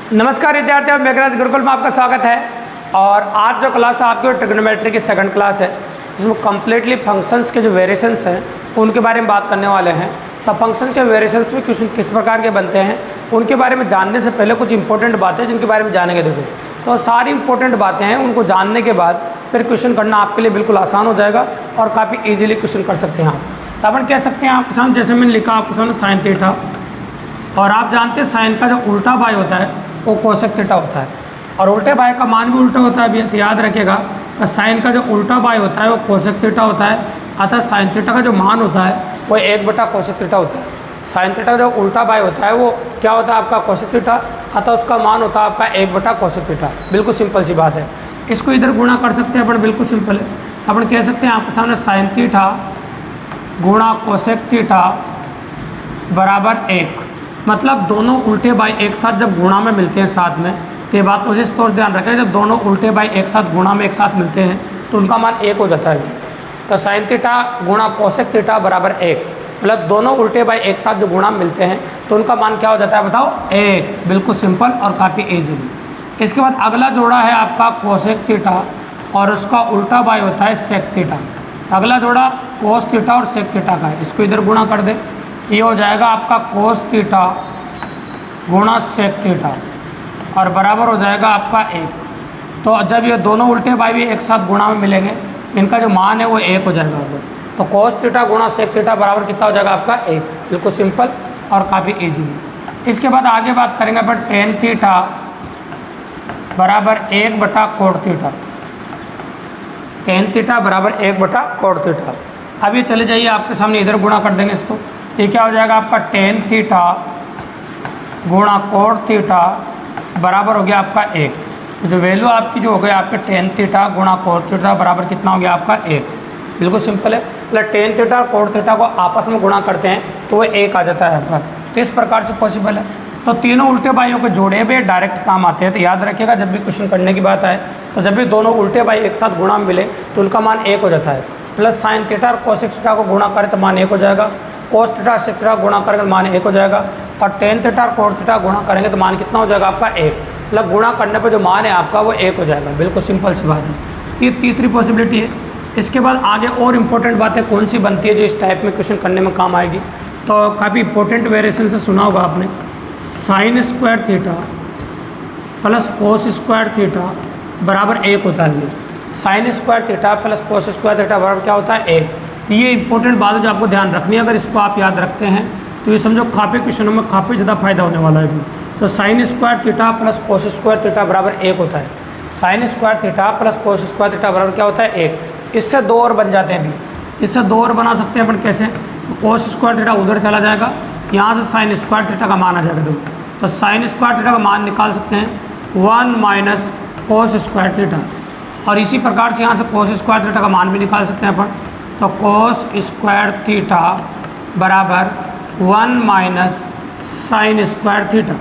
नमस्कार विद्यार्थियों, मेघराज गुरुकुल में आपका स्वागत है। और आज जो क्लास है आपकी ट्रिग्नोमेट्री की सेकंड क्लास है, जिसमें कम्प्लीटली फंक्शंस के जो वेरिएशंस हैं उनके बारे में बात करने वाले हैं। तो फंक्शंस के वेरिएशंस में क्वेश्चन किस प्रकार के बनते हैं उनके बारे में जानने से पहले कुछ इंपॉर्टेंट बातें जिनके बारे में जानेंगे। देखो, तो सारी इंपॉर्टेंट बातें हैं, उनको जानने के बाद फिर क्वेश्चन करना आपके लिए बिल्कुल आसान हो जाएगा और काफ़ी ईजिली क्वेश्चन कर सकते हैं आप। तो अपन कह सकते हैं आपके सामने, जैसे मैंने लिखा आपके सामने साइन थीटा, और आप जानते हैं साइन का जो उल्टा बाय होता है वो कोसेक थीटा होता है, और उल्टे बाय का मान भी उल्टा होता है। अभी तो याद रखिएगा, तो साइन का जो उल्टा बाय होता है वो कोसेक थीटा होता है, अतः साइन थीटा का जो मान होता है वो 1/कोसेक थीटा होता है। साइन थीटा का जो उल्टा बाय होता है वो क्या होता है आपका कोसेक थीटा, अतः उसका मान होता है आपका 1/कोसेक थीटा। बिल्कुल सिंपल सी बात है। इसको इधर गुणा कर सकते हैं अपन, बिल्कुल सिंपल है। अपन कह सकते हैं आपके सामने साइन थीटा गुणा कोसेक थीटा बराबर 1, मतलब दोनों उल्टे बाय एक साथ जब गुणा में मिलते हैं साथ में, तो ये बात को जिस तौर ध्यान रखें, जब दोनों उल्टे बाय एक साथ गुणा में एक साथ मिलते हैं तो उनका मान 1 हो जाता है। तो साइन थीटा गुणा कोसेक थीटा बराबर 1, मतलब दोनों उल्टे बाय एक साथ जो गुणा में मिलते हैं तो उनका मान क्या हो जाता है बताओ, 1। बिल्कुल सिंपल और काफ़ी ईजिली। इसके बाद अगला जोड़ा है आपका कोसेक थीटा और उसका उल्टा बाय होता है सेक थीटा। अगला जोड़ा कोस थीटा और सेक थीटा का है, इसको इधर गुणा कर दे, ये हो जाएगा आपका कोस थीटा गुणा सेक थीटा और बराबर हो जाएगा आपका 1। तो जब ये दोनों उल्टे बाय भी एक साथ गुणा में मिलेंगे, इनका जो मान है वो 1 हो जाएगा। तो कोस थीटा गुणा सेक थीटा बराबर कितना हो जाएगा आपका 1। बिल्कुल सिंपल और काफ़ी ईजी। इसके बाद आगे बात करेंगे अपन टेन थीटा बराबर 1/कोट थीटा। टेन थीटा बराबर 1/कोट थीटा। अब ये चले जाइए आपके सामने, इधर गुणा कर देंगे इसको। ये क्या हो जाएगा आपका टेन थीटा गुणा कोट थीटा बराबर हो गया आपका 1। तो जो वैल्यू आपकी जो हो गई आपके टेन थीटा गुणा कोट थीटा बराबर कितना हो गया आपका 1। बिल्कुल सिंपल है, मतलब टेन थीटा और कोट थीटा को आपस में गुणा करते हैं तो वो 1 आ जाता है आपका। तो इस प्रकार से पॉसिबल है। तो तीनों उल्टे बाइयों के जोड़े भी डायरेक्ट काम आते हैं। तो याद रखिएगा, जब भी क्वेश्चन करने की बात आए तो जब भी दोनों उल्टे बाई एक साथ गुणा में मिले तो उनका मान 1 हो जाता है। प्लस साइन थीटा और कोसेक थीटा को गुणा करें तो मान 1 हो जाएगा, कोस थीटा सेक थीटा गुणा करेंगे तो मान 1 हो जाएगा, और टेन थीटा और कोट थीटा गुणा करेंगे तो मान कितना हो जाएगा आपका 1। मतलब गुणा करने पर जो मान है आपका वो 1 हो जाएगा। बिल्कुल सिंपल सी बात है। ये तीसरी पॉसिबिलिटी है। इसके बाद आगे और इम्पोर्टेंट बातें कौन सी बनती है जो इस टाइप में क्वेश्चन करने में काम आएगी, तो काफ़ी इंपॉर्टेंट वेरिएशन से सुना होगा आपने, sine square theta plus cos square theta बराबर 1 होता है। Sine square theta plus cos square theta बराबर क्या होता है 1। तो ये इंपॉर्टेंट बात है जो आपको ध्यान रखनी है। अगर इसको आप याद रखते हैं तो ये समझो काफ़ी क्वेश्चनों में काफ़ी ज़्यादा फायदा होने वाला है। तो sine square theta plus cos square theta बराबर 1 होता है। Sine square theta plus cos square theta बराबर क्या होता है 1। इससे 2 और बन जाते हैं। अभी इससे 2 और बना सकते हैं अपन कैसे, तो कोस स्क्वायर थीटा उधर चला जाएगा, यहाँ से साइन स्क्वायर थीटा का मान आ जाएगा। तो साइन स्क्वायर थीटा का मान निकाल सकते हैं 1 - कोस स्क्वायर थीटा, और इसी प्रकार से यहाँ से कोस स्क्वायर थीटा का मान भी निकाल सकते हैं अपन। तो कोस स्क्वायर थीटा बराबर 1 - साइन स्क्वायर थीटा,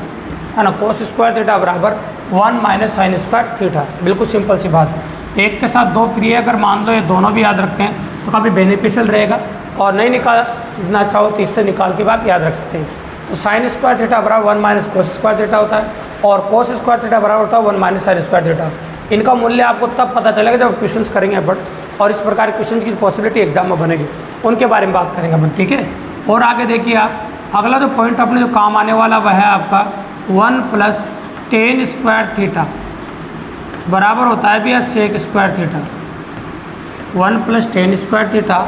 है ना। कोस स्क्वायर थीटा बराबर 1 - साइन स्क्वायर थीटा। बिल्कुल सिंपल सी बात है। तो एक के साथ 2 फ्री है, अगर मान लो ये दोनों भी याद रखते हैं तो काफ़ी बेनिफिशियल रहेगा, और नहीं निकालना चाहो तो इससे निकाल के आप याद रख सकते हैं। तो साइन स्क्वायर थीटा बराबर 1 - कोस स्क्वायर थीटा होता है, और कोस स्क्वायर थीटा बराबर होता है 1 - साइन स्क्वायर थीटा। इनका मूल्य आपको तब पता चलेगा जब क्वेश्चंस करेंगे अपन, और इस प्रकार के क्वेश्चन की पॉसिबिलिटी एग्जाम में बनेगी, उनके बारे में बात करेंगे अपन, ठीक है। और आगे देखिए आप, अगला जो पॉइंट अपने जो काम आने वाला वह है आपका 1 + टेन स्क्वायर थीटा बराबर होता है भैया sec square theta. 1 + tan square theta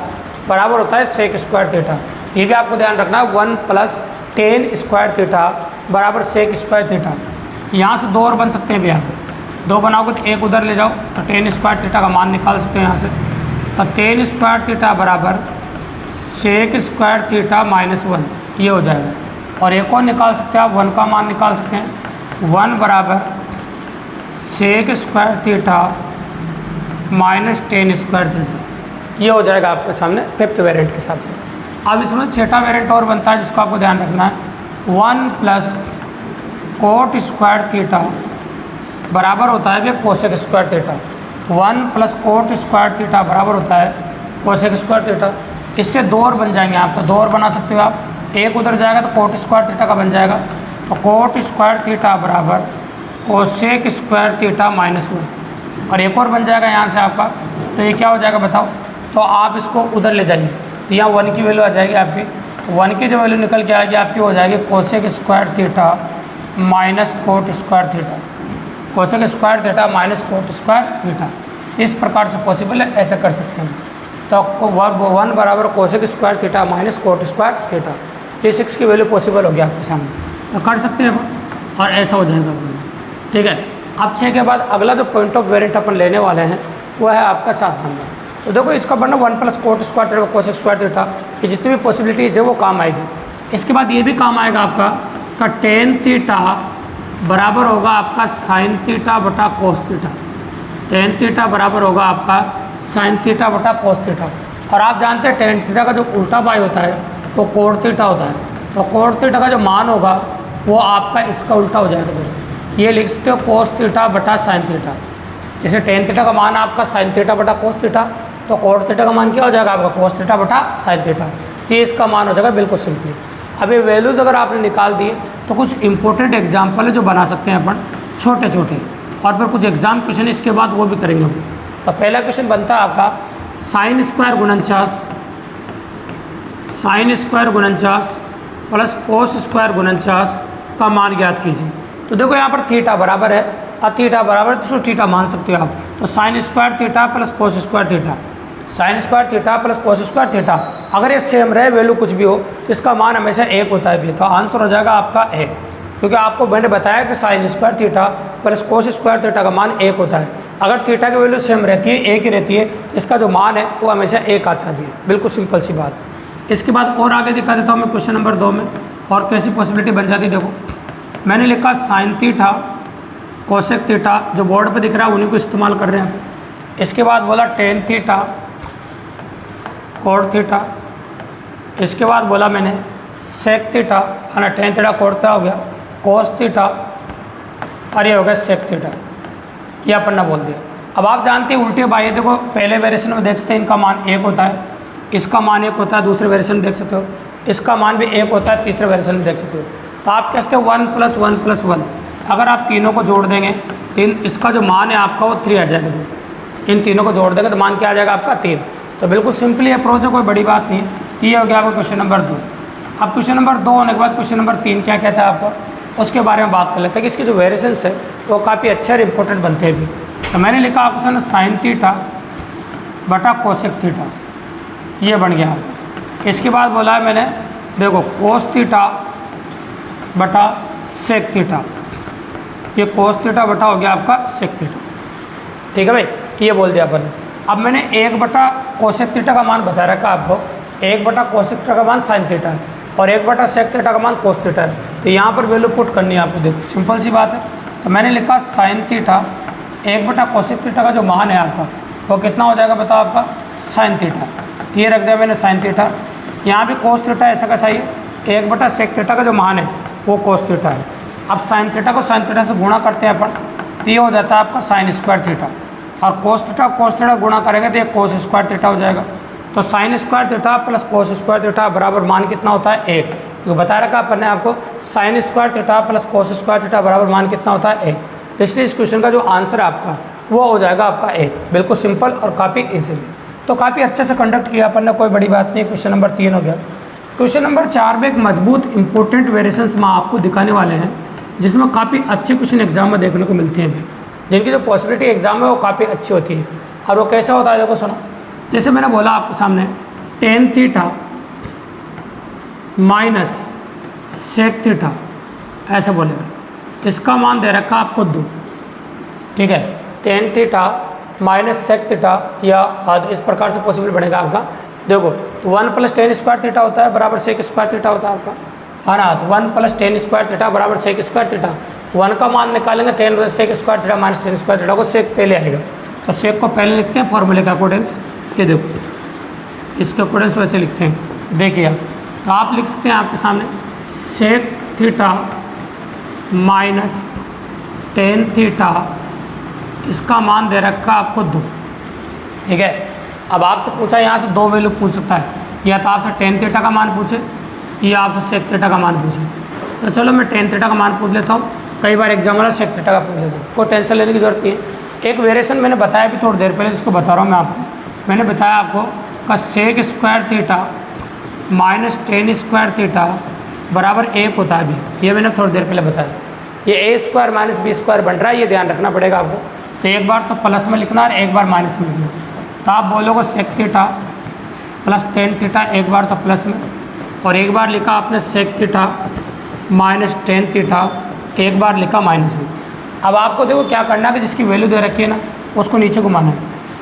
बराबर होता है सेक स्क्वायर थीटा। ये भी आपको ध्यान रखना है, 1 + टेन स्क्वायर थीटा बराबर सेक स्क्वायर थीटा। यहाँ से 2 और बन सकते हैं भैया, 2 बनाओगे तो 1 उधर ले जाओ, तो टेन स्क्वायर थीटा का मान निकाल सकते हैं यहाँ से। तो टेन स्क्वायर थीटा बराबर सेक स्क्वायर थीटा -1, ये हो जाएगा। और एक और निकाल सकते हैं आप, 1 का मान निकाल सकते हैं, 1 बराबर sec square theta - tan square theta, ये हो जाएगा आपके सामने 5th वेरिएंट के हिसाब से। अब इसमें 6ठा वेरिएंट और बनता है जिसको आपको ध्यान रखना है, 1 + कोट स्क्वायर थीटा बराबर होता है cosec square theta. 1 + coat square theta बराबर होता है कोसेक स्क्वायर थीटा। इससे 2 और बन जाएंगे आप, तो 2 और बना सकते हो आप। 1 उधर जाएगा तो कोट स्क्वायर थीटा का बन जाएगा, तो कोट स्क्वायर थीटा बराबर कोसेक स्क्वायर थीटा माइनस 1, और एक और बन जाएगा यहाँ से आपका, तो ये क्या हो जाएगा बताओ। तो आप इसको उधर ले जाइए, तो यहाँ 1 की वैल्यू आ जाएगी आपकी, 1 की जो वैल्यू निकल के आएगी आपकी हो जाएगी cosec square theta minus cot square theta, cosec square theta minus cot square theta. इस प्रकार से पॉसिबल है, ऐसे कर सकते हैं। तो 1 बराबर cosec square theta minus cot square theta, ये 6 की वैल्यू पॉसिबल हो गया आपके सामने, तो कर सकते हैं और ऐसा हो जाएगा। ठीक है, अब 6 के बाद अगला जो पॉइंट ऑफ वेरिएंट अपन लेने वाले हैं वो है आपका 7 नंबर। तो देखो इसका बनना 1 plus coat square theta cosec square theta, ये जितनी भी पॉसिबिलिटीज है वो काम आएगी। इसके बाद ये भी काम आएगा आपका का टेन थीटा बराबर होगा आपका साइन थीटा बटा कोस थीटा, टेन थीटा बराबर होगा आपका साइन थीटा बटा कोस थीटा। और आप जानते हैं टेन थीटा का जो उल्टा बाई होता है वो कोट थीटा होता है, तो कोट थीटा का जो मान होगा वो आपका इसका उल्टा हो जाएगा। दोस्तों ये लिख सकते हो कोस थीटा बटा साइन थीटा, जैसे टेन थीटा का मान आपका साइन थीटा बटा कोस थीटा, तो कोट थीटा का मान क्या हो जाएगा आपका कोस थीटा बटा साइन थीटा, तो इसका मान हो जाएगा बिल्कुल सिंपली। अब ये वैल्यूज़ अगर आपने निकाल दिए तो कुछ इंपॉर्टेंट एग्जाम्पल है जो बना सकते हैं अपन छोटे छोटे, और फिर कुछ एग्जाम क्वेश्चन इसके बाद वो भी करेंगे हम। तो पहला क्वेश्चन बनता है आपका साइन स्क्वायर गुणनचास, साइन स्क्वायर गुणनचास प्लस कोस स्क्वायर गुणनचास का मान ज्ञात कीजिए। तो देखो यहाँ पर थीटा बराबर है और थीटा बराबर है तो थीटा मान सकते हो आप, तो sine square theta plus cos square theta, sine square theta plus cos square theta. अगर ये सेम रहे वैल्यू कुछ भी हो तो इसका मान हमेशा 1 होता है भी, तो आंसर हो जाएगा आपका 1, क्योंकि आपको मैंने बताया कि sine square theta plus cos square theta का मान 1 होता है। अगर थीटा की वैल्यू सेम रहती है 1 ही रहती है, इसका जो मान है वो हमेशा 1 आता है, बिल्कुल सिंपल सी बात। इसके बाद और आगे दिखा देता हूँ मैं क्वेश्चन नंबर 2 में, और कैसी पॉसिबिलिटी बन जाती है। देखो मैंने लिखा साइन थीटा कोसेक थीटा, जो बोर्ड पे दिख रहा है उन्हीं को इस्तेमाल कर रहे हैं। इसके बाद बोला टेन थीटा कोट थीटा, इसके बाद बोला मैंने सेक थीटा, है ना, टेन थीटा कोट थीटा हो गया, कोस थीटा, और ये हो गया सेक थीटा, ये अपन ने बोल दिया। अब आप जानते हैं उल्टे बाई, देखो पहले वेरिएशन में देख सकते हैं इनका मान 1 होता है, इसका मान 1 होता है, दूसरे वेरिएशन में देख सकते हो इसका मान भी 1 होता है, तीसरे वेरिएशन में देख सकते हो। तो आप कहते हो 1 + 1 + 1, अगर आप तीनों को जोड़ देंगे तीन, इसका जो मान है आपका वो 3 आ जाएगा। इन तीनों को जोड़ देंगे तो मान क्या आ जाएगा आपका 3। तो बिल्कुल सिंपली अप्रोच है, कोई बड़ी बात नहीं है। ये हो गया आपका क्वेश्चन नंबर 2। अब क्वेश्चन नंबर 2 होने के बाद क्वेश्चन नंबर 3 क्या कहता है आपका, उसके बारे में बात कर लेते हैं कि इसके जो वेरिएशंस है वो काफ़ी अच्छे और इंपॉर्टेंट बनते हैं भी। तो मैंने लिखा ऑप्शन साइन थीटा बटा कोसेक थीटा, ये बन गया। इसके बाद बोला है मैंने देखो कोस थीटा बटा सेक थीटा, ये कोस थीटा बटा हो गया आपका सेक थीटा। ठीक है भाई, ये बोल दिया अपन ने। अब मैंने 1 बटा कोसेक थीटा का मान बता रखा आपको, 1 बटा कोसेक थीटा का मान साइन थीटा है और 1 बटा सेक थीटा का मान कोस थीटा है। तो यहाँ पर वैल्यू पुट करनी है आपको, देखो सिंपल सी बात है। तो मैंने लिखा साइन थीटा 1 बटा कोसेक थीटा का जो मान है आपका वो कितना हो जाएगा बताओ आपका साइन थीटा, ये रख दिया मैंने साइन थीटा। यहाँ भी कोस थीटा ऐसा कैसा ही 1 बटा सेक थीटा का जो मान है वो कोस थीटा है। अब साइन थीटा को साइन थीटा से गुणा करते हैं अपन, तो ये हो जाता है आपका साइन स्क्वायर थीटा, और कोस थीटा गुणा करेंगे तो ये कोस स्क्वायर थीटा हो जाएगा। तो sine square theta plus cos square theta बराबर मान कितना होता है 1, क्योंकि बता रखा अपन ने आपको sine square theta plus cos square theta बराबर मान कितना होता है 1। तो इसलिए इस क्वेश्चन का जो आंसर है आपका वो हो जाएगा आपका 1, बिल्कुल सिंपल और काफ़ी ईजिली। तो काफ़ी अच्छे से कंडक्ट किया अपन ने, कोई बड़ी बात नहीं। क्वेश्चन नंबर 3 हो गया। क्वेश्चन नंबर 4 में एक मजबूत इंपॉर्टेंट वेरिएशंस में आपको दिखाने वाले हैं, जिसमें काफ़ी अच्छे क्वेश्चन एग्जाम में देखने को मिलते हैं, जिनकी जो पॉसिबिलिटी एग्जाम में वो काफ़ी अच्छी होती है। और वो कैसा होता है देखो सुनो, जैसे मैंने बोला आपके सामने tan theta minus sec theta, ऐसे बोलेगा, इसका मान दे रखा आपको 2। ठीक है, tan theta minus sec theta या इस प्रकार से पॉसिबल बनेगा आपका। देखो तो 1 + टेन स्क्वायर थीटा होता है बराबर सेक स्क्वायर थीटा होता है आपका, है ना। तो 1 + टेन स्क्वायर थीटा बराबर सेक स्क्वायर थीटा, 1 का मान निकालेंगे 10 sec square theta minus tan square theta को सेक पहले आएगा, तो सेक को पहले लिखते हैं फॉर्मूले के अकॉर्डिंग्स। ये देखो इसके अकॉर्डिंग्स वैसे लिखते हैं, देखिए आप। तो आप लिख सकते हैं आपके सामने sec theta minus tan theta, इसका मान दे रखा आपको 2। ठीक है, अब आपसे पूछा यहाँ से 2 वैल्यू पूछ सकता है, या तो आपसे टेन थीटा का मान पूछे या आपसे सेक थीटा का मान पूछे। तो चलो मैं टेन थीटा का मान पूछ लेता हूँ। कई बार एग्जाम वाला सेक थीटा का पूछ लेते हैं, कोई टेंशन लेने की जरूरत नहीं है। एक वेरिएशन मैंने बताया भी थोड़ी देर पहले, जिसको बता रहा हूँ मैं आपको। मैंने बताया आपको का sec square theta minus tan square theta बराबर 1 होता है अभी, ये मैंने थोड़ी देर पहले बताया। ये a square minus B square बन रहा है, ये ध्यान रखना पड़ेगा आपको। तो एक बार तो प्लस में लिखना और एक बार माइनस में लिखना। तो आप बोलोगे sec theta plus tan theta, एक बार तो प्लस में, और एक बार लिखा आपने sec theta minus tan theta, एक बार लिखा माइनस में। अब आपको देखो क्या करना है कि जिसकी वैल्यू दे रखी है ना उसको नीचे घुमाना है,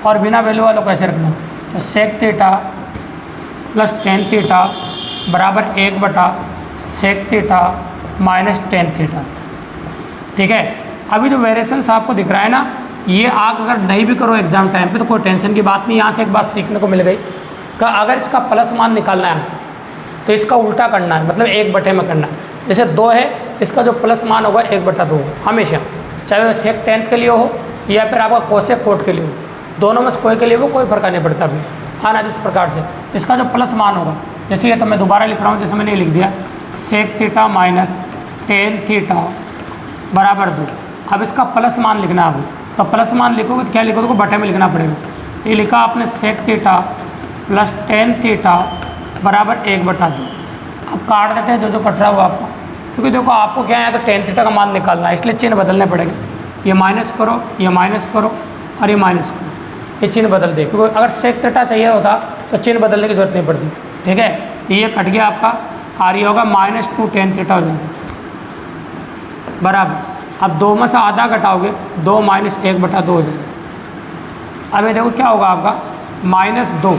और बिना वैल्यू वालों को ऐसे रखना। तो sec theta plus tan theta बराबर 1 बटा sec theta minus tan theta. ठीक है, अभी जो वेरिएशंस आपको दिख रहा है ना, ये आप अगर नहीं भी करो एग्जाम टाइम पे तो कोई टेंशन की बात नहीं। यहाँ से एक बात सीखने को मिल गई कि अगर इसका प्लस मान निकालना है तो इसका उल्टा करना है, मतलब 1 बटे में करना है। जैसे 2 है, इसका जो प्लस मान होगा 1 बटा 2 हमेशा, चाहे वो सेक टेंथ के लिए हो या फिर आपका कोसेक कोट के लिए हो, दोनों में से कोई के लिए वो कोई फर्क नहीं पड़ता अभी। हाँ ना, इस प्रकार से इसका जो प्लस मान होगा, जैसे ये तो मैं दोबारा लिख रहा हूँ, जैसे मैंने लिख दिया sec theta minus tan theta बराबर 2। अब इसका प्लस मान लिखना है, तो प्लस मान लिखोगे तो क्या लिखोगे, बटे में लिखना पड़ेगा। ये लिखा आपने sec theta plus tan theta बराबर 1 बटा 2। अब काट देते हैं जो कट रहा हुआ आपका, क्योंकि देखो आपको क्या है तो टेन थीटा का मान निकालना है, इसलिए चिन्ह बदलने पड़ेंगे। ये माइनस करो, ये माइनस करो और ये माइनस करो, ये चिन्ह बदल दे, क्योंकि अगर सेक थीटा चाहिए होता तो चिन्ह बदलने की जरूरत नहीं पड़ती। ठीक है, ये कट गया आपका, और ये होगा -2 टेन थीटा हो जाएगा बराबर। अब 2 में से आधा घटाओगे, 2 माइनस 1 बटा 2 हो जाएगा। अब ये देखो क्या होगा आपका -2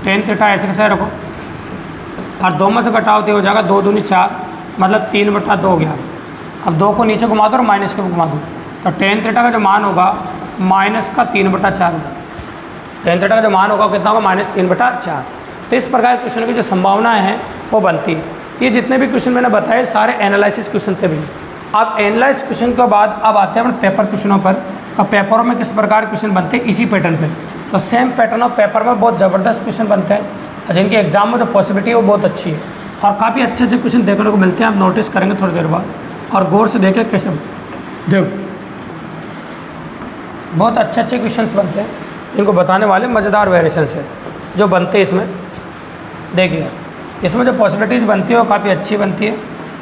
टेन थीटा, ऐसे कैसे रखो, और 2 में से घटाओ तो हो जाएगा 2 दूनी 4, मतलब 3 बटा 2 हो गया। अब 2 को नीचे घुमा दो और माइनस को घुमा दो, तो टेन थीटा का जो मान होगा -3 बटा 4 होगा। टेन थीटा का जो मान होगा कितना होगा, -3 बटा 4। तो इस प्रकार क्वेश्चन की जो संभावनाएं हैं वो बनती है। ये जितने भी क्वेश्चन मैंने बताए सारे एनालिसिस क्वेश्चन थे भी। अब एनालाइज क्वेश्चन के बाद अब आते हैं अपन पेपर क्वेश्चनों पर। अब पेपरों में किस प्रकार क्वेश्चन बनते हैं इसी पैटर्न पे। तो सेम पैटर्न ऑफ पेपर में बहुत ज़बरदस्त क्वेश्चन बनते हैं, और जिनके एग्जाम में जो पॉसिबिलिटी है वो बहुत अच्छी है, और काफ़ी अच्छे अच्छे क्वेश्चन देखने को मिलते हैं। आप नोटिस करेंगे थोड़ी देर बाद, और गौर से देखें कैसे देखो बहुत अच्छे अच्छे क्वेश्चन बनते हैं, जिनको बताने वाले मज़ेदार वेरिएशंस है जो बनते हैं इसमें। देखिए इसमें जो पॉसिबिलिटीज़ बनती है वो काफ़ी अच्छी बनती है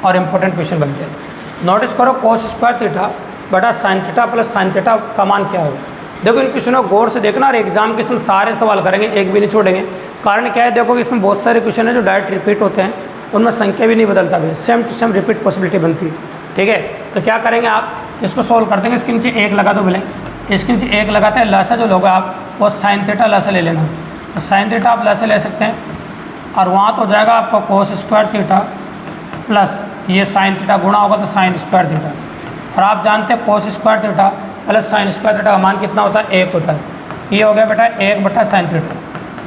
और इम्पोर्टेंट क्वेश्चन बनते हैं। नोटिस करो कोस स्क्वायर थीटा बटा sine theta plus sine theta का मान क्या होगा। देखो इन क्वेश्चनों को गौर से देखना, और एग्जाम के इसमें सारे सवाल करेंगे, एक भी नहीं छोड़ेंगे। कारण क्या है, देखो कि इसमें बहुत सारे क्वेश्चन है जो डायरेक्ट रिपीट होते हैं, उनमें संख्या भी नहीं बदलता भी, same to same repeat possibility बनती है। ठीक है, तो क्या करेंगे आप इसको सॉल्व कर देंगे। इसके नीचे 1 लगा दो बोले, इसके नीचे 1 लगाते हैं, लसा जो लोगे आप वो साइन थीटा लसा ले लेना। तो साइन थीटा आप लसा ले सकते हैं, और वहाँ तो हो जाएगा आपका कोस स्क्वायर थीटा प्लस ये साइन थीटा गुणा होगा तो साइन स्क्वायर थीटा। और आप जानते हैं कोस square theta plus sine square theta का मान कितना होता है, 1 होता है। ये हो गया बेटा 1 बटा साइन थीटा।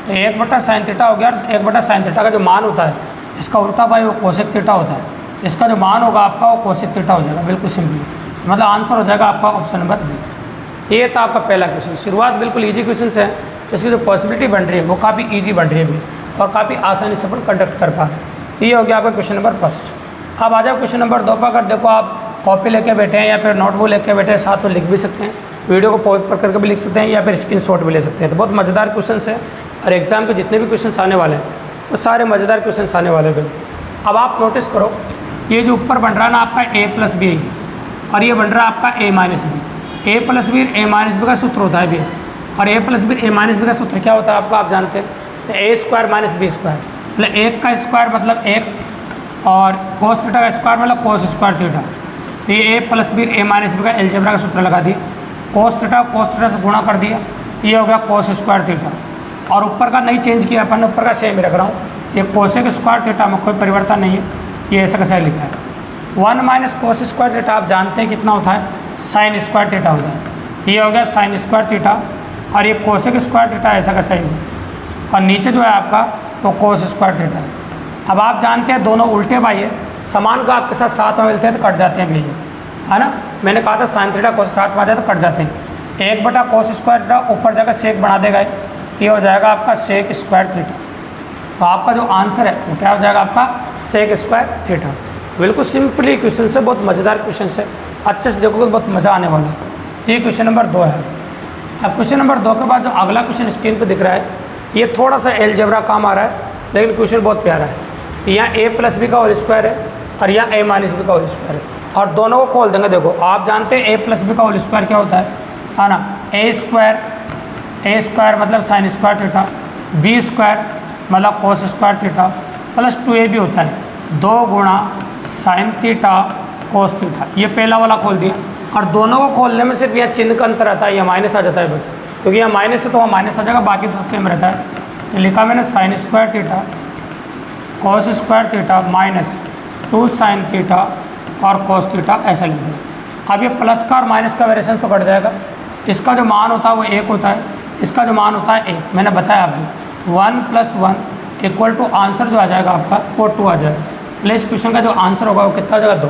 तो 1 बटा साइन थीटा हो गया, और 1 बटा साइन थीटा का जो मान होता है इसका उल्टा भाई वो कोसेक थीटा होता है। इसका जो मान होगा आपका वो कोसेक थीटा हो जाएगा, बिल्कुल सिंपल। मतलब आंसर हो जाएगा आपका ऑप्शन नंबर बी। ये था आपका पहला क्वेश्चन। शुरुआत बिल्कुल ईजी क्वेश्चन से है, इसकी जो पॉसिबिलिटी बन रही है वो काफ़ी ईजी बन रही है भी, और काफ़ी आसानी से अपन कंडक्ट कर पा रहे हैं। ये हो गया आपका क्वेश्चन नंबर फर्स्ट। अब आ जाओ क्वेश्चन नंबर 2 पर। अगर देखो आप कॉपी लेके बैठे हैं या फिर नोटबुक लेके बैठे हैं, साथ में लिख भी सकते हैं, वीडियो को पॉज पर करके भी लिख सकते हैं, या फिर स्क्रीनशॉट भी ले सकते हैं। तो बहुत मज़ेदार क्वेश्चन है, और एग्जाम के जितने भी क्वेश्चन आने वाले हैं वो सारे मज़ेदार क्वेश्चन आने वाले हैं। अब आप नोटिस करो, ये जो ऊपर बन रहा है ना आपका a प्लस बी, और ये बन रहा है आपका a minus B. a plus B a minus B का सूत्र होता है भी, और a plus B a minus B का सूत्र क्या होता है आपका आप जानते हैं, तो a square minus B square, मतलब 1 का स्क्वायर मतलब 1, और कोस थीटा का स्क्वायर मतलब कोस स्क्वायर थीटा। तो ये a plus B a minus B का अलजेब्रा का सूत्र लगा दिया, कोस थीटा से गुणा कर दिया, ये हो गया कोस स्क्वायर थीटा। और ऊपर का नहीं चेंज किया अपन, ऊपर का सेम ही रख रहा हूँ। ये कोसेक स्क्वायर थीटा में कोई परिवर्तन नहीं है, ये ऐसा कैसा लिखा है। 1 माइनस कोस स्क्वायर थीटा आप जानते हैं कितना होता है, साइन स्क्वायर थीटा होता है। ये हो गया साइन स्क्वायर थीटा, और ये कोसेक स्क्वायर थीटा ऐसा कैसा ही, और नीचे जो है आपका वो कोस स्क्वायर थीटा है। अब आप जानते हैं दोनों उल्टे भाई है, समान घात के साथ साथ में मिलते हैं तो कट जाते हैं भैया, है ना। मैंने कहा था साइन थीटा कोस 60 में आ जाए तो कट जाते हैं। 1 बटा कोस स्क्वायर थीटा ऊपर जाकर सेक बना देगा, ये हो जाएगा आपका सेक स्क्वायर थीटा। तो आपका जो आंसर है वो क्या हो जाएगा आपका सेक स्क्वायर थीटा। बिल्कुल सिंपली क्वेश्चन से, बहुत मज़ेदार क्वेश्चन है, अच्छे से देखोगे तो बहुत मज़ा आने वाला है। ये क्वेश्चन नंबर 2 है। अब क्वेश्चन नंबर 2 के बाद जो अगला क्वेश्चन स्क्रीन पे दिख रहा है, ये थोड़ा सा एलजेब्रा काम आ रहा है, लेकिन क्वेश्चन बहुत प्यारा है। यहाँ a प्लस बी का होल स्क्वायर है और यहाँ a माइनस बी का होल स्क्वायर है, और दोनों को खोल देंगे। देखो आप जानते हैं a प्लस बी का होल स्क्वायर क्या होता है ना, a स्क्वायर मतलब sine square theta, b square मतलब कोस स्क्वायर थीटा प्लस 2ab होता है 2 गुणा साइन थीटा कोस थीटा। ये पहला वाला खोल दिया, और दोनों को खोलने में सिर्फ यहाँ चिन्ह का अंतर आता है, यह माइनस आ जाता है बस, क्योंकि यहाँ माइनस है तो वहाँ माइनस आ जाएगा, बाकी तो सब सेम रहता है। तो लिखा मैंने sine square theta cos square theta minus 2 sine theta और कॉस थीटा, ऐसा लिख दिया। अब ये प्लस का और माइनस का वेरिएशन तो कट जाएगा, इसका जो मान होता है वो 1 होता है, इसका जो मान होता है 1। मैंने बताया आपको 1 + 1 इक्वल टू आंसर जो आ जाएगा आपका वो 2 आ जाएगा। मतलब इस क्वेश्चन का जो आंसर होगा वो कितना आ जाएगा 2।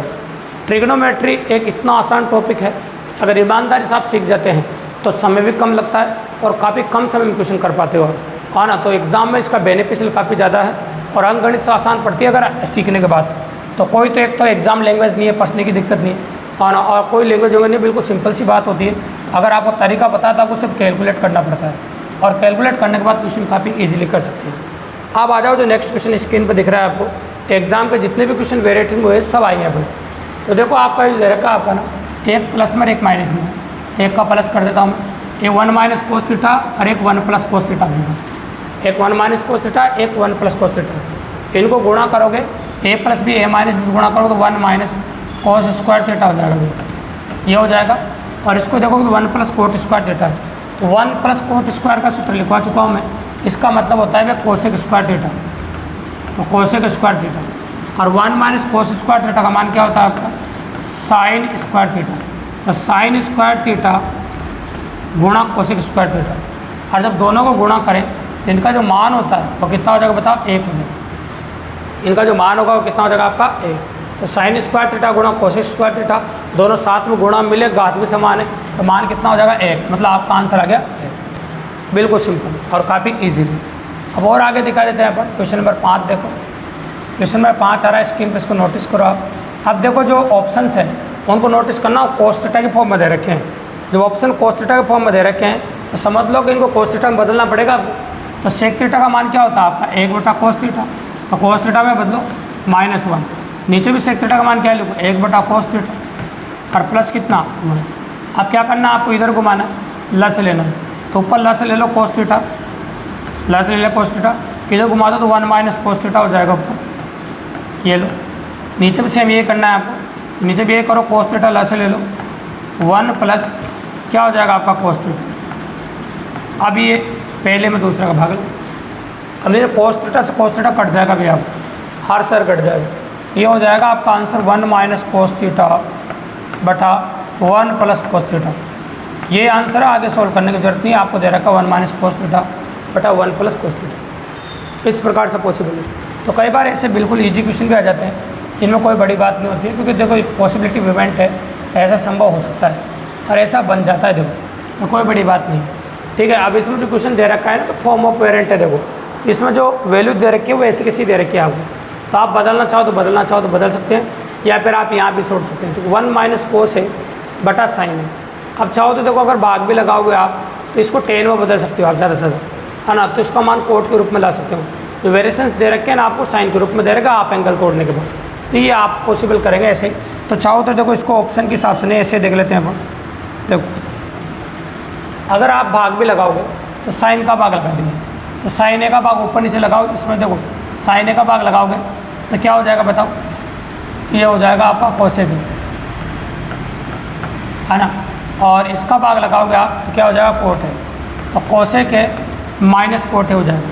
ट्रिग्नोमेट्री एक इतना आसान टॉपिक है, अगर ईमानदारी से आप सीख जाते हैं तो समय भी कम लगता है और काफ़ी कम समय में क्वेश्चन कर पाते हो हाँ ना। तो एग्ज़ाम में इसका बेनिफिशियल काफ़ी ज़्यादा है, और अंकगणित से आसान पड़ती है अगर सीखने के बाद। तो कोई तो एक तो एग्ज़ाम लैंग्वेज नहीं है, पढ़ने की दिक्कत नहीं है हाँ ना, और कोई लैंग्वेज वगैरह नहीं, बिल्कुल सिंपल सी बात होती है। अगर आपको तरीका पता है तो आपको सिर्फ कैलकुलेट करना पड़ता है, और कैलकुलेट करने के बाद क्वेश्चन काफ़ी ईजिली कर सकते हैं। अब आ जाओ जो नेक्स्ट क्वेश्चन स्क्रीन पर दिख रहा है आपको, एग्जाम के जितने भी क्वेश्चन वेरिएटिंग हुए सब आएंगे यहाँ पर। तो देखो आपका जो दे रखा आपका ना, एक प्लस में एक माइनस में, एक का प्लस कर देता हूँ मैं, ये 1 माइनस कोस थीटा और एक 1 प्लस कोस थीटा मेरे पास, एक 1 माइनस कोस थीटा एक 1 प्लस कोस थीटा। इनको गुणा करोगे a plus B a minus B गुणा करोगे तो 1 माइनस कोस स्क्वायर थीटा हो जाएगा, ये हो जाएगा। और इसको देखोगे तो 1 प्लस कोट स्क्वायर थीटा है, तो 1 प्लस कोट स्क्वायर का सूत्र लिखवा चुका हूँ मैं, इसका मतलब होता है कोसेक स्क्वायर थीटा, तो कोसेक स्क्वायर थीटा। और 1 माइनस कोस स्क्वायर थीटा का मान क्या होता है आपका साइन स्क्वायर थीटा, तो साइन स्क्वायर थीटा गुणा कोसेक स्क्वायर थीटा। और जब दोनों को गुणा करें तो इनका जो मान होता है वो कितना हो जाएगा बताओ 1 हो जाएगा, इनका जो मान होगा वो कितना हो जाएगा आपका 1। तो साइन स्क्वायर थीटा गुणा कोसेक स्क्वायर थीटा, दोनों साथ में गुणा मिले, घात भी समान है, तो मान कितना हो जाएगा 1, मतलब आपका आंसर आ गया 1। बिल्कुल सिंपल और काफ़ी ईजीली। अब और आगे दिखा देते हैं अपन, क्वेश्चन नंबर 5 देखो। क्वेश्चन नंबर 5 आ रहा है स्क्रीन पर, इसको नोटिस करो आप। अब देखो जो ऑप्शंस हैं उनको नोटिस करना, कोस थीटा के फॉर्म में दे रखे हैं। जब ऑप्शन कोस थीटा के फॉर्म में दे रखे हैं तो समझ लो कि इनको कोस थीटा में बदलना पड़ेगा आपको। तो सेक थीटा का मान क्या होता है आपका 1/कोस थीटा, तो कोस थीटा में बदलो -1। नीचे भी सेक थीटा का मान क्या लिखो 1/कोस थीटा और प्लस कितना 1। अब क्या करना है आपको, इधर घुमाना लस लेना, तो ऊपर लस ले लो कोस थीटा, लस ले लो कोस थीटा, इधर घुमा दो तो 1 माइनस कोस थीटा हो जाएगा ऊपर, ये लो। नीचे भी सेम ये करना है आपको, नीचे भी ये करो कोस थीटा लस ले लो 1 प्लस क्या हो जाएगा आपका कोस थीटा। अब ये पहले में दूसरा का भाग लो, अब ये कोस थीटा से कोस थीटा कट जाएगा भैया, हर सर कट जाएगा, ये हो जाएगा आपका आंसर 1 माइनस कोस थीटा बटा 1 प्लस कोस थीटा। ये आंसर है, आगे सॉल्व करने की जरूरत नहीं है, आपको दे रखा 1 माइनस कोस थीटा बटा 1 प्लस कोस थीटा। इस प्रकार से पॉसिबल है। तो कई बार ऐसे बिल्कुल ईजी क्वेश्चन भी आ जाते हैं, इनमें कोई बड़ी बात नहीं होती है, क्योंकि देखो पॉसिबिलिटी इवेंट है, ऐसा संभव हो सकता है और ऐसा बन जाता है, देखो तो कोई बड़ी बात नहीं है। ठीक है, अब इसमें जो क्वेश्चन दे रखा है ना, तो फॉर्म ऑफ वेरिएंट है, देखो इसमें जो वैल्यू दे रखी है वो ऐसी कैसी दे रखी है आपको, तो आप बदलना चाहो तो बदलना चाहो तो बदल सकते हैं, या फिर आप यहाँ भी छोड़ सकते हैं। तो 1 माइनस कोस है बटा साइन है। अब चाहो तो देखो अगर भाग भी लगाओगे आप तो इसको टेन में बदल सकते हो आप ज़्यादा से ज़्यादा, है ना, तो इसका मान कोट के रूप में ला सकते हो। जो वेरिएशंस दे रखे हैं ना आपको साइन के रूप में दे रखा आप एंगल तोड़ने के बाद, तो ये आप पॉसिबल करेंगे ऐसे ही। तो चाहो तो देखो इसको ऑप्शन के हिसाब से नहीं ऐसे देख लेते हैं अपन। देखो अगर आप भाग भी लगाओगे तो साइन का भाग लगा देंगे, तो साइन ए का भाग ऊपर नीचे लगाओ, इसमें देखो साइन ए का भाग लगाओगे तो क्या हो जाएगा बताओ, ये हो जाएगा आपका कोसेक, है ना, और इसका भाग लगाओगे आप तो क्या हो जाएगा कोट है, तो कोसेक है माइनस कोट है हो जाएगा,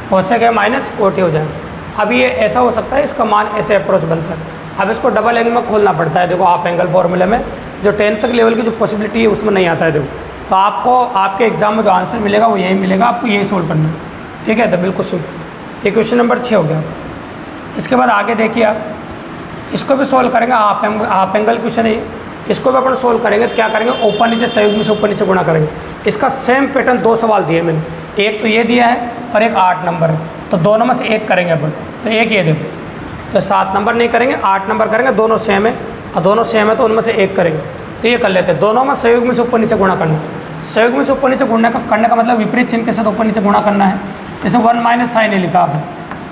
कोसेक है माइनस कोट है हो जाएगा। अब ये ऐसा हो सकता है, इसका मान ऐसे अप्रोच बनता है। अब इसको डबल एंगल में खोलना पड़ता है, देखो आप एंगल फॉर्मूले में जो 10th तक लेवल की जो पॉसिबिलिटी है उसमें नहीं आता है। देखो तो आपको आपके एग्जाम में जो आंसर मिलेगा वो यही मिलेगा, आपको यही सोल्व करना है। ठीक है, तो बिल्कुल सिंपल। ये क्वेश्चन नंबर 6 हो गया। इसके बाद आगे देखिए आप, इसको भी सोल्व करेंगे, हाफ एंगल क्वेश्चन है, इसको भी अपन सोल्व करेंगे। तो क्या करेंगे, ऊपर नीचे सहयोग में से ऊपर नीचे गुणा करेंगे। इसका सेम पैटर्न 2 सवाल दिए मैंने, एक तो ये दिया है और एक 8 नंबर है, तो दोनों में से एक करेंगे अपन। तो एक ये देखो, तो 7 नंबर नहीं करेंगे 8 नंबर करेंगे, दोनों सेम है। और दोनों सेम है तो उनमें से एक करेंगे। तो ये कर लेते हैं, दोनों में संयोग में से ऊपर नीचे गुणा करना है। संयोग में से ऊपर नीचे करने का मतलब विपरीत चिन्ह के साथ ऊपर नीचे गुणा करना है। जैसे 1 माइनस साइन है लिखा आपने,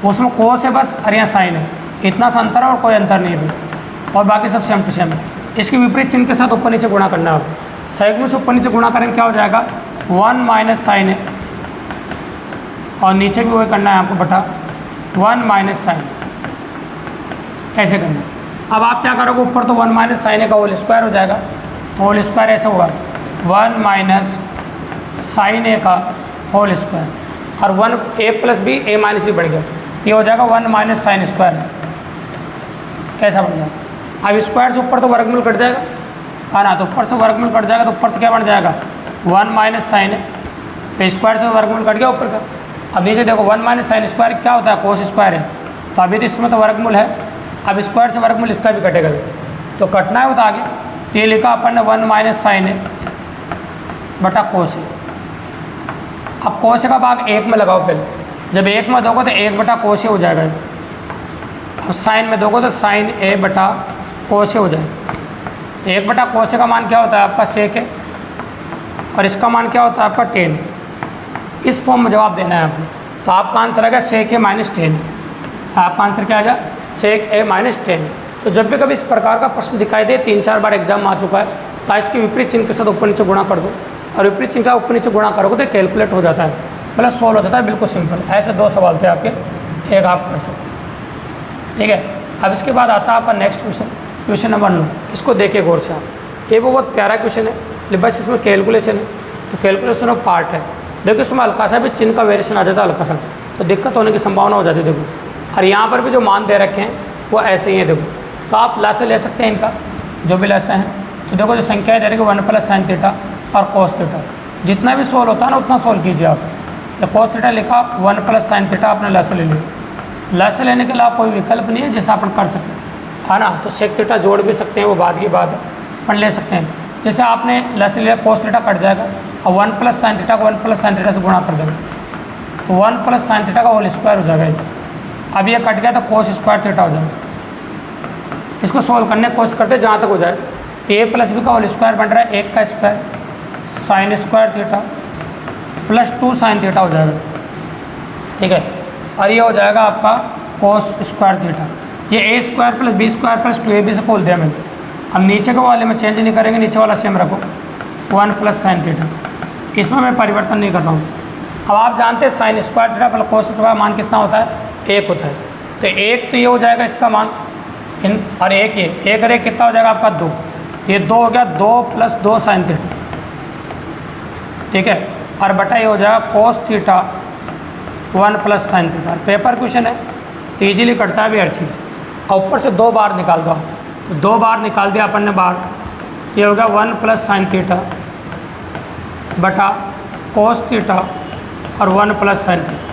उसमें कोस है बस और यहाँ साइन है, इतना सा अंतर है और कोई अंतर नहीं है और बाकी सब सेम टू सेम है। इसके विपरीत चिन्ह के साथ ऊपर नीचे गुणा करना है। संयोग में से ऊपर नीचे गुणा करेंगे क्या हो जाएगा 1 माइनस साइन है और नीचे भी वही करना है आपको बटा 1 माइनस साइन, ऐसे करना है। अब आप क्या करोगे, ऊपर तो 1 माइनस साइन का होल स्क्वायर हो जाएगा, तो होल स्क्वायर ऐसा होगा 1 माइनस साइन ए का होल स्क्वायर और 1 ए प्लस बी ए माइनस बी बढ़ गया, ये हो जाएगा 1 माइनस साइन स्क्वायर, ऐसा बन जाएगा। अब स्क्वायर से ऊपर तो वर्गमूल कट जाएगा है ना, तो ऊपर से वर्गमूल कट जाएगा तो ऊपर तो क्या बन जाएगा 1 माइनस साइन है, तो स्क्वायर से वर्गमूल कट गया ऊपर का। अब नीचे देखो 1 माइनस साइन स्क्वायर क्या होता है कोस स्क्वायर है, तो अभी तो इसमें तो वर्गमूल है, अब स्क्वायर से वर्गमूल इसका भी कटेगा, तो कटना है वो तो आगे। तो ये लिखा अपन ने 1 माइनस साइन है बटा कोस है। अब कोस का भाग 1 में लगाओ पहले, जब 1 में दोगे तो 1 बटा कोस हो जाएगा। अब साइन में दोगे तो साइन ए बटा कोस हो जाएगा। 1 बटा कोस का मान क्या होता है आपका सेक है और इसका मान क्या होता है आपका टेन। इस फॉर्म में जवाब देना है आपने, तो आपका आंसर आएगा सेक ए माइनस 10। आपका आंसर क्या आएगा सेक ए माइनस 10। तो जब भी कभी इस प्रकार का प्रश्न दिखाई दे, 3-4 बार एग्जाम में आ चुका है, तो इसके विपरीत चिन्ह के साथ ऊपर नीचे गुणा कर दो और विपरीत चिन्ह का ऊपर नीचे गुणा करोगे तो कैलकुलेट हो जाता है, मतलब सोल्व हो जाता है, बिल्कुल सिंपल। ऐसे 2 सवाल थे आपके, एक आप कर सकते, ठीक है। अब इसके बाद आता है आपका नेक्स्ट क्वेश्चन, क्वेश्चन नंबर 9। इसको देखिए गौर से आप, ये बहुत प्यारा क्वेश्चन है, बस इसमें कैलकुलेशन है, तो कैलकुलेशन ऑफ पार्ट है। देखो इसमें हल्का सा भी चिन्ह का वेरिएशन आ जाता है हल्का सा, तो दिक्कत होने की संभावना हो जाती है। देखो और यहाँ पर भी जो मान दे रखे हैं वो ऐसे ही हैं, देखो तो आप लासे ले सकते हैं इनका, जो भी लासे हैं। तो देखो जो संख्या दे रही है 1 प्लस साइन थीटा और कोस थीटा, जितना भी सोल्व होता है ना उतना सोल्व कीजिए आप। तो कोस थीटा लिखा 1 प्लस साइन थीटा आपने लासे ले लिया, लासे लेने के अलावा कोई विकल्प नहीं है जैसा अपन कर सकते है ना। तो सेक थीटा जोड़ भी सकते हैं, वो बाद की बात है, अपन ले सकते हैं। जैसे आपने लासे लिया कोस थीटा कट जाएगा और 1 प्लस साइन थीटा को 1 प्लस साइन थीटा से गुणा कर देंगे, तो 1 प्लस साइन थीटा का होल स्क्वायर हो जाएगा। अब ये कट गया तो कोस स्क्वायर थीटा हो जाएगा। इसको सोल्व करने की कोशिश करते जहाँ तक हो जाए। तो ए प्लस बी का होल स्क्वायर बन रहा है 1 का square sine square theta plus 2 sine theta हो जाएगा, ठीक है। और ये हो जाएगा आपका कोस स्क्वायर थीटा। ये a square plus b square plus 2ab से खोल दिया मैंने। अब नीचे के वाले में चेंज नहीं करेंगे, नीचे वाला सेम रखो 1 प्लस साइन थीटा, इसमें मैं परिवर्तन नहीं कर रहा हूँ। अब आप जानते हैं sine square theta plus cos theta का मान कितना होता है 1 होता है, तो 1 तो ये हो जाएगा इसका मान और 1 ये 1 और 1 कितना हो जाएगा आपका 2, ये 2 हो गया 2 प्लस 2 साइन थीटा, ठीक है। और बटा ये हो जाएगा cos theta 1 plus sine theta. Paper question है तो ईजिली कटता है भी हर चीज़। और ऊपर से 2 बार निकाल दो, 2 बार निकाल दिया अपन ने बार, ये हो गया 1 प्लस साइन थीटा बटा कोस थीटा और 1 प्लस साइन थीटा।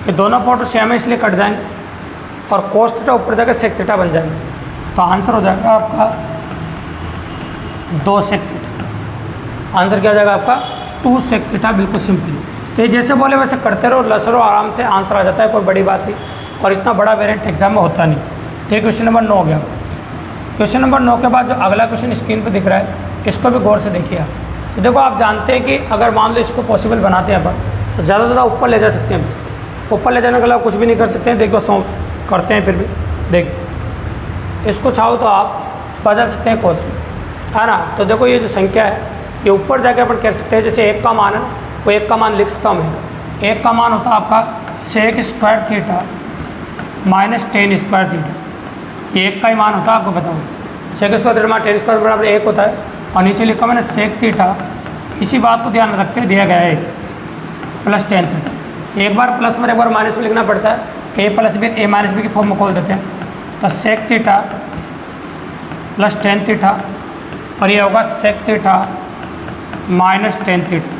ये दोनों पार्ट सेम है इसलिए कट जाएंगे और कोस थीटा ऊपर जाकर सेक थीटा बन जाएगा, तो आंसर हो जाएगा आपका 2 सेक थीटा। आंसर क्या हो जाएगा आपका 2 सेक थीटा, बिल्कुल सिंपल। तो ये जैसे बोले वैसे करते रहो, लसरो आराम से आंसर आ जाता है, कोई बड़ी बात नहीं और इतना बड़ा वेरिएंट एग्जाम में होता नहीं। तो ये क्वेश्चन नंबर 9 हो गया। क्वेश्चन नंबर 9 के बाद जो अगला क्वेश्चन स्क्रीन पर दिख रहा है इसको भी गौर से देखिए आप। तो देखो आप जानते हैं कि अगर मान लो इसको पॉसिबल बनाते हैं अपन तो ज़्यादा से ज़्यादा ऊपर ले जा सकते हैं, बस ऊपर ले जाने के अलावा कुछ भी नहीं कर सकते हैं। देखो करते हैं फिर भी, देख इसको चाहो तो आप बदल सकते हैं कोस में, है ना। तो देखो ये जो संख्या है ये ऊपर जाके अपन कह सकते हैं, जैसे 1 का मान है वो 1 का मान लिख सकता हूँ मैं। 1 का मान होता है आपका sec square theta minus 10 square theta, ये 1 का ही मान होता है, आपको बताओ sec square theta minus 10 square बराबर 1 होता है। और नीचे लिखा मैंने सेक थीटा, इसी बात को ध्यान में रखते हुए दिया गया है प्लस 10 थीटा। एक बार प्लस में एक बार माइनस में लिखना पड़ता है, ए प्लस बी ए माइनस बी की फॉर्म में खोल देते हैं। तो सेक थीटा प्लस 10 थीटा और ये होगा सेक थीटा माइनस 10 थीटा।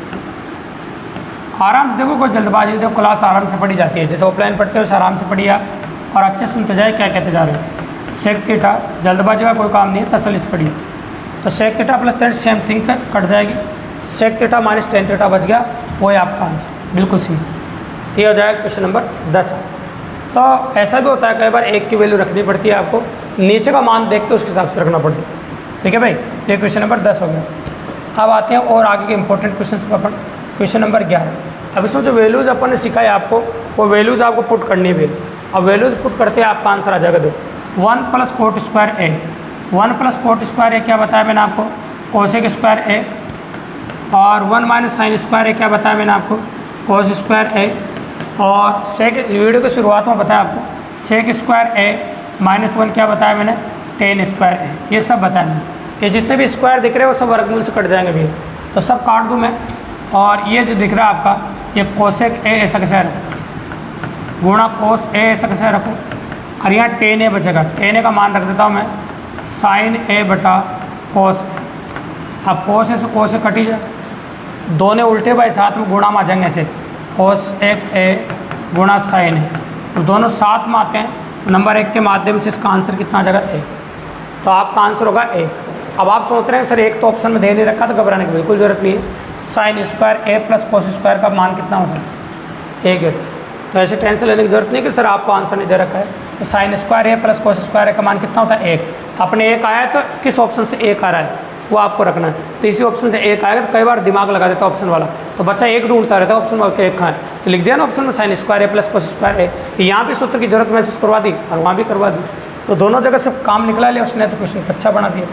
आराम से देखो, कोई जल्दबाजी देखो, क्लास आराम से पढ़ी जाती है, जैसे ऑफलाइन पढ़ते हो आराम से पढ़िए आप और अच्छे सुनते जाए क्या कहते जा रहे हो। सेक थीटा जल्दबाजी का कोई काम नहीं है, तसल्ली से पढ़िए। तो sec theta plus 10 same thing कट जाएगी, सेक थीटा माइनस 10 थीटा बच गया, वो है आपका आंसर, बिल्कुल सही। ये हो जाएगा क्वेश्चन नंबर 10। तो ऐसा भी होता है कई बार एक की वैल्यू रखनी पड़ती है आपको, नीचे का मान देख के उसके हिसाब से रखना पड़ता है। ठीक है भाई, तो ये क्वेश्चन नंबर 10 हो गया। अब आते हैं और आगे के इंपॉर्टेंट क्वेश्चन पर अपन। Question number 11। अब इसमें जो वैल्यूज़ अपन ने सिखाई आपको, वो वैल्यूज़ आपको पुट करनी भी है। अब वैल्यूज़ पुट करते हैं आपका आंसर आ जाएगा। दो 1 + कोट स्क्वायर ए, 1 + कोट स्क्वायर ए क्या बताया मैंने आपको, कोसेक स्क्वायर ए, और 1 - साइन स्क्वायर ए क्या बताया मैंने आपको, कोस स्क्वायर ए, और सेक वीडियो की शुरुआत में बताया आपको सेक स्क्वायर ए -1 क्या बताया मैंने, टेन स्क्वायर ए। ये सब बताया मैंने। ये जितने भी स्क्वायर दिख रहे हैं वो सब वर्गमूल से कट जाएंगे भैया, तो सब काट दूँ मैं। और ये जो दिख रहा है आपका, ये कोसेक ए ऐसा कैसे रखो, गुणा कोस ए ऐसा कैसे रखो, और यहाँ टेन ए बचेगा, टेन ए का मान रख देता हूँ मैं साइन ए बटा कोस। अब कोस ए से कोस ए कटी जाए, दोनों उल्टे बाई साथ में गुणा में आ जाएंगे ऐसे, कोस एक ए गुणा साइन ए, तो दोनों साथ में आते हैं। नंबर 1 के माध्यम से इसका आंसर कितना आ जाएगा, 1। तो आपका आंसर होगा 1। अब आप सोच रहे हैं सर एक तो ऑप्शन में दे नहीं रखा, तो घबराने की बिल्कुल जरूरत नहीं है। साइन स्क्वायर ए प्लस कोस स्क्वायर का मान कितना होता है, 1 है। तो ऐसे टेंशन लेने की जरूरत नहीं कि सर आपको आंसर नहीं दे रखा है। तो साइन स्क्वायर ए प्लस कोस स्क्वायर का मान कितना होता है, 1। अपने 1 आया है तो किस ऑप्शन से 1 आ रहा है वो आपको रखना है। तो इसी ऑप्शन से 1 आएगा, तो कई बार दिमाग लगा देता है ऑप्शन वाला, तो बच्चा 1 ढूंढता रहता है ऑप्शन वाला के 1 कहाँ है, तो लिख दिया ना ऑप्शन में साइन स्क्वायर ए प्लस कोस स्क्वायर ए। यहाँ भी सूत्र की जरूरत महसूस करवा दी और वहाँ भी करवा दी, तो दोनों जगह से काम निकला लिया उसने, तो क्वेश्चन अच्छा बना दिया।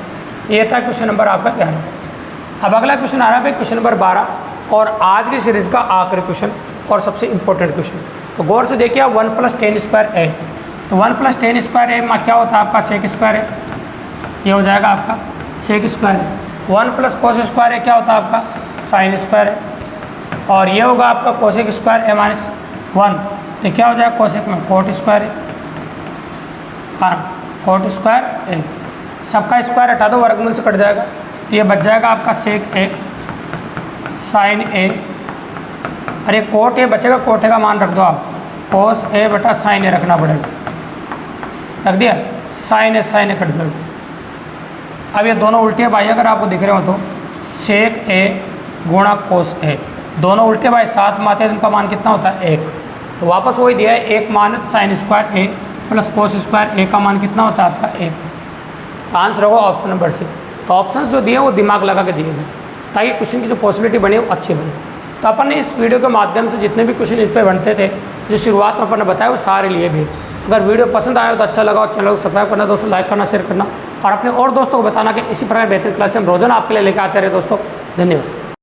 ये था क्वेश्चन नंबर आपका 11। अब अगला क्वेश्चन आ रहा है भाई क्वेश्चन नंबर 12, और आज की सीरीज़ का आखिरी क्वेश्चन और सबसे इंपॉर्टेंट क्वेश्चन। तो गौर से देखिए, 1 + टेन स्क्वायर ए, तो 1 + टेन स्क्वायर ए में क्या होता है आपका, सेक स्क्वायर है, ये हो जाएगा आपका सेक स्क्वायर है। 1 + कोस स्क्वायर ए क्या होता है आपका, साइन स्क्वायर है, और ये होगा आपका कोसेक स्क्वायर ए -1, तो क्या हो जाएगा कोसेक में कोट स्क्वायर है, हाँ कोट स्क्वायर ए। सबका स्क्वायर हटा दो, वर्गमूल से कट जाएगा, तो ये बच जाएगा आपका सेक ए साइन ए, अरे कोट ए बचेगा, कोट ए का मान रख दो आप, कोस ए बटा साइन ए रखना पड़ेगा, रख दिया, साइन ए कट जाएगा। अब ये दोनों उल्टे भाई अगर आपको दिख रहे हो तो सेक ए गुणा कोस ए, दोनों उल्टे भाई साथ में आते हैं, उनका मान कितना होता है, 1। तो वापस वही दिया है, 1 मान साइन स्क्वायर ए प्लस कोस स्क्वायर ए का मान कितना होता है आपका, 1। तो आंसर होगा ऑप्शन नंबर C। तो ऑप्शन जो दिए वो दिमाग लगा के दिए गए, ताकि क्वेश्चन की जो पॉसिबिलिटी बनी वो अच्छी बने। तो अपन ने इस वीडियो के माध्यम से जितने भी क्वेश्चन इस पर बनते थे, जो शुरुआत में अपन ने बताया, वो सारे लिए भी। अगर वीडियो पसंद आया तो अच्छा लगा, और चैनल को सब्सक्राइब करना दोस्तों, लाइक करना, शेयर करना, और अपने और दोस्तों को बताना कि इसी प्रकार बेहतर क्लास हम रोजाना आपके लिए लेकर आते रहे दोस्तों। धन्यवाद।